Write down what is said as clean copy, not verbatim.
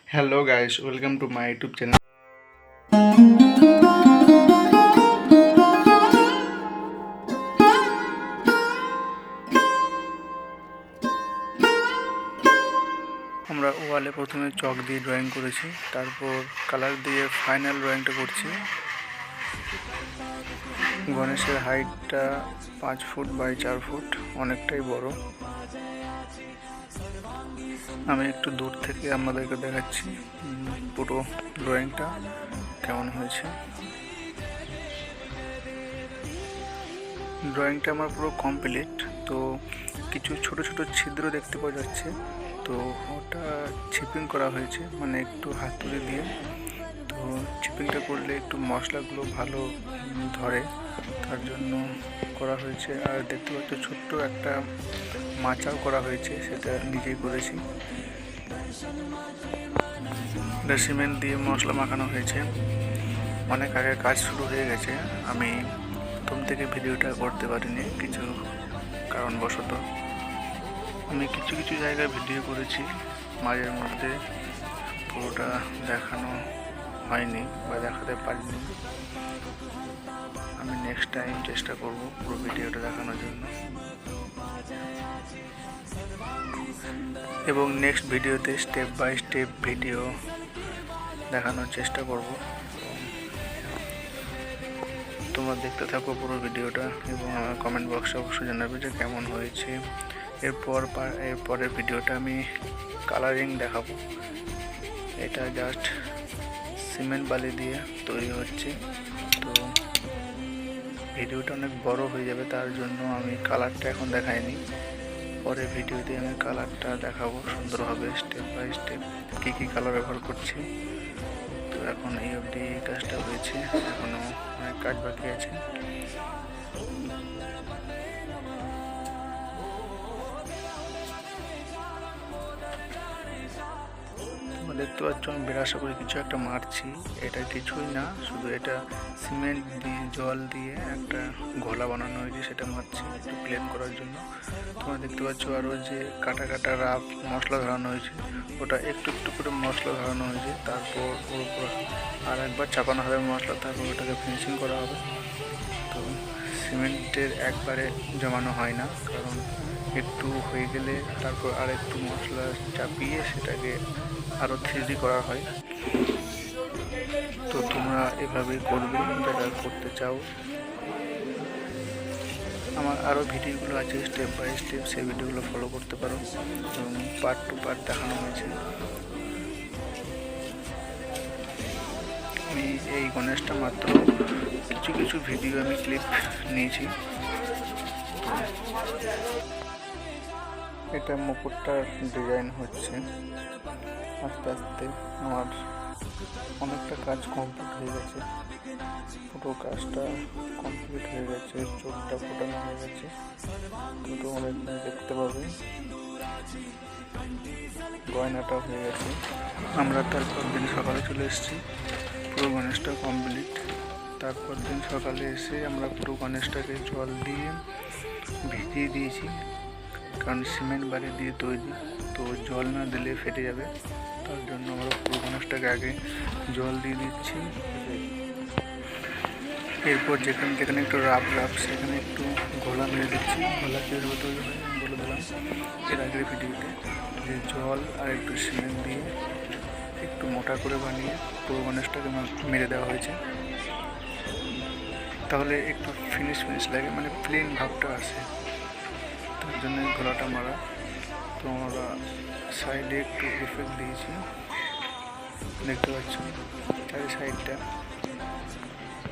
Hello guys, welcome to my YouTube channel. আমরা ওয়ালে প্রথমে চক দিয়ে ড্রয়িং করেছি, তারপর কালার দিয়ে ফাইনাল ড্রয়িংটা করছি। গণেশের হাইটটা 5 ফুট বাই 4 ফুট, অনেকটাই বড়। আমি একটু দূর থেকে আপনাদেরকে দেখাচ্ছি পুরো ড্রয়িংটা কেমন হয়েছে। ড্রয়িংটা আমার পুরো কমপ্লিট। তো কিছু ছোট ছোট ছিদ্র দেখতে পাওয়া যাচ্ছে, তো ওটা চিপিং করা হয়েছে, মানে একটু হাতুড়ি দিয়ে। তো চিপিংটা করলে একটু মশলাগুলো ভালো ধরে, তার জন্য করা হয়েছে। আর দেখতে পাচ্ছ ছোট্ট একটা মাচাও করা হয়েছে, সেটা নিজেই করেছি। এটা সিমেন্ট দিয়ে মশলা মাখানো হয়েছে। অনেক আগে কাজ শুরু হয়ে গেছে, আমি প্রথম থেকে ভিডিওটা করতে পারিনি কিছু কারণবশত। আমি কিছু কিছু জায়গায় ভিডিও করেছি, মাঝের মধ্যে পুরোটা দেখানো হয়নি বা দেখাতে পারিনি। আমি নেক্সট টাইম চেষ্টা করব পুরো ভিডিওটা দেখানোর জন্য, এবং নেক্সট ভিডিওতে স্টেপ বাই স্টেপ ভিডিও দেখানোর চেষ্টা করব। তোমরা দেখতে থাকো পুরো ভিডিওটা, এবং আমার কমেন্ট বক্সে অবশ্যই জানাবে যে কেমন হয়েছে। এরপরের ভিডিওটা আমি কালারিং দেখাবো। এটা জাস্ট সিমেন্ট বালি দিয়ে তৈরি হচ্ছে, তো ভিডিওটা অনেক বড় হয়ে যাবে, তার জন্য আমি কালারটা এখন দেখাইনি। পরে ভিডিওতে আমি কালারটা দেখাবো সুন্দরভাবে, স্টেপ বাই স্টেপ কী কী কালার ব্যবহার করছি। তো এখন এই অবধি কাজটা হয়েছে, এখনও অনেক কাজ বাকি আছে। দেখতে পাচ্ছ আমি বেরাসা করে কিছু একটা মারছি। এটা কিছুই না, শুধু এটা সিমেন্ট দিয়ে জল দিয়ে একটা ঘোলা বানানো হয়েছে, সেটা মারছি একটু প্লেন করার জন্য। তোমরা দেখতে পাচ্ছ আরও যে কাটা কাটা রাফ মশলা ধরানো হয়েছে, ওটা একটু একটু করে মশলা ধরানো হয়েছে। তারপর ওর উপর আর একবার চাপানো হবে মশলা, তারপর ওটাকে ফিনিশিং করা হবে। তো সিমেন্টের একবারে জমানো হয় না, কারণ একটু হয়ে গেলে তারপর আর একটু মশলা চাপিয়ে সেটাকে আরও 3D করা হয়। তো তোমরা এভাবে করবে যারা করতে চাও। আমার আরও ভিডিওগুলো আছে স্টেপ বাই স্টেপ, সেই ভিডিওগুলো ফলো করতে পারো, এবং পার্ট টু পার্ট দেখানো হয়েছে। আমি এই গণেশটা মাত্র কিছু কিছু ভিডিও আমি ক্লিপ নিয়েছি। এটা মুকুটটার ডিজাইন হচ্ছে আস্তে আস্তে। আমার অনেকটা কাজ কমপ্লিট হয়ে গেছে, পুরো কাজটা কমপ্লিট হয়ে গেছে, চোখটা ফোটানো হয়ে গেছে। তো তোমরা এখানে দেখতে পাবে গয়নাটা হয়ে গেছে। আমরা তারপর দিন সকালে চলে এসেছি, পুরো গণেশটা কমপ্লিট। তারপর দিন সকালে এসে আমরা পুরো গণেশটাকে জল দিয়ে ভিজিয়ে দিয়েছি, কারণ সিমেন্ট বালি দিয়ে তৈরি, তো জল না দিলে ফেটে যাবে। তার জন্য আমরা পুরো গণেশটাকে আগে জল দিয়ে দিচ্ছি। এরপর যেখানে যেখানে একটু রাফ সেখানে একটু ঘোলা মেরে দিচ্ছি। ঘোলা কীভাবে তৈরি হয় আমি বলে দিলাম এর আগের ভিডিওতে, যে জল আর একটু সিমেন্ট দিয়ে একটু মোটা করে বানিয়ে পুরো গণেশটাকে মেরে দেওয়া হয়েছে, তাহলে একটু ফিনিশ লাগে, মানে প্লেন ভাবটা আসে, তার জন্য ঘোলাটা মারা। তো আমরা সাইডে একটু এফেক্ট দিয়েছি, দেখতে পাচ্ছ চারি সাইডটা।